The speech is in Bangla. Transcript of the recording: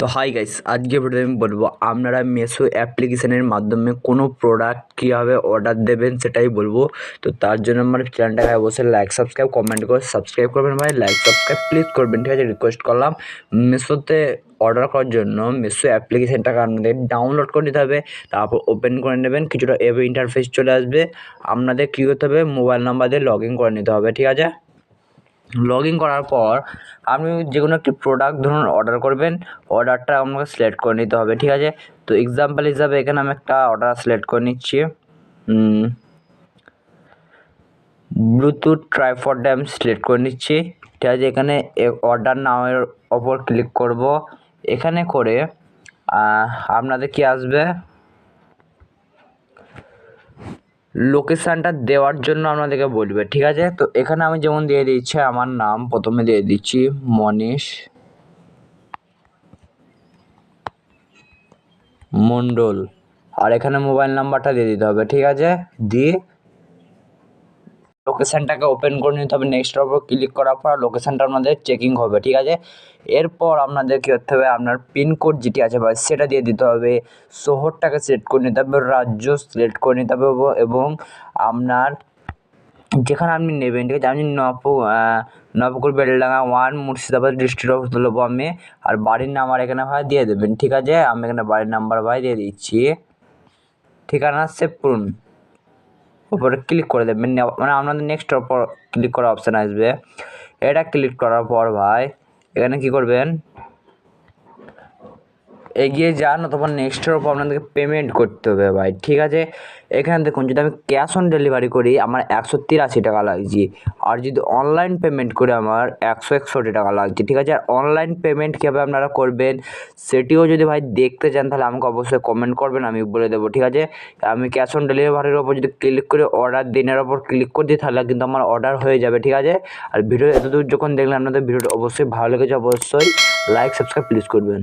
তো হাই গাইস, আজকে ভিডিওতে আমি বলবো আপনারা মেশো অ্যাপ্লিকেশনের মাধ্যমে কোনো প্রোডাক্ট কীভাবে অর্ডার দেবেন সেটাই বলবো। তো তার জন্য আমার চ্যানেলটাকে অবশ্যই লাইক সাবস্ক্রাইব কমেন্ট করে সাবস্ক্রাইব করবেন ভাই, লাইক সাবস্ক্রাইব প্লিজ করবেন, ঠিক আছে? রিকোয়েস্ট করলাম। মেশোতে অর্ডার করার জন্য মেশো অ্যাপ্লিকেশনটাকে আপনাদের ডাউনলোড করে নিতে হবে, তারপর ওপেন করে নেবেন। কিছুটা এভাবে ইন্টারফেস চলে আসবে, আপনাদের কী করতে হবে, মোবাইল নাম্বার দিয়ে লগ ইন করে নিতে হবে, ঠিক আছে? লগ ইন করার পর আপনি যে কোনো একটি প্রোডাক্ট ধরুন অর্ডার করবেন, অর্ডারটা আপনাকে সিলেক্ট করে নিতে হবে, ঠিক আছে? তো এক্সাম্পল হিসাবে এখানে আমি একটা অর্ডার সিলেক্ট করে নিচ্ছি, ব্লুটুথ ট্রাইপডটা আমি সিলেক্ট করে নিচ্ছি, ঠিক আছে? এখানে অর্ডার নামের ওপর ক্লিক করব। এখানে করে আপনাদের কি আসবে, লোকেশানটা দেওয়ার জন্য আপনাদেরকে বলবে, ঠিক আছে? তো এখানে আমি যেমন দিয়ে দিচ্ছি আমার নাম, প্রথমে দিয়ে দিচ্ছি মনীষ মণ্ডল, আর এখানে মোবাইল নাম্বারটা দিয়ে দিতে হবে, ঠিক আছে? দিয়ে লোকেশানটাকে ওপেন করে নিতে হবে। নেক্সটের ওপর ক্লিক করার পর লোকেশানটা আপনাদের চেকিং হবে, ঠিক আছে? এরপর আপনাদের কী করতে হবে, আপনার পিনকোড যেটি আছে বা সেটা দিয়ে দিতে হবে, শহরটাকে সিলেক্ট করে নিতে হবে, রাজ্য সিলেক্ট করে নিতে হবে এবং আপনার যেখানে আপনি নেবেন, ঠিক আছে? আমি নবপুর বেলডাঙ্গা 1 মুর্শিদাবাদ ডিস্ট্রিক্ট দেবো আমি, আর বাড়ির নাম্বার এখানে ভাই দিয়ে দেবেন, ঠিক আছে? আমি এখানে বাড়ির নাম্বার ভাই দিয়ে দিচ্ছি, ঠিকানা সেভ করুন, উপরে ক্লিক করে দেবেন। মানে আপনাদের নেক্সট ওপর ক্লিক করার অপশান আসবে, এটা ক্লিক করার পর ভাই এখানে কী করবেন, এগিয়ে যান, অথবা নেক্সটের ওপর আপনাদেরকে পেমেন্ট করতে হবে ভাই, ঠিক আছে? এখানে দেখুন, যদি আমি ক্যাশ অন ডেলিভারি করি আমার 183 টাকা লাগছে, আর যদি অনলাইন পেমেন্ট করে আমার 161 টাকা লাগছে, ঠিক আছে? আর অনলাইন পেমেন্ট কীভাবে আপনারা করবেন সেটিও যদি ভাই দেখতে চান তাহলে আমাকে অবশ্যই কমেন্ট করবেন, আমি বলে দেবো, ঠিক আছে? আমি ক্যাশ অন ডেলিভারির ওপর যদি ক্লিক করে অর্ডার দিনের ওপর ক্লিক করে দিই তাহলে কিন্তু আমার অর্ডার হয়ে যাবে, ঠিক আছে? আর ভিডিও এতদূর যখন দেখলেন আপনাদের ভিডিওটা অবশ্যই ভালো লেগেছে, অবশ্যই লাইক সাবস্ক্রাইব প্লিজ করবেন।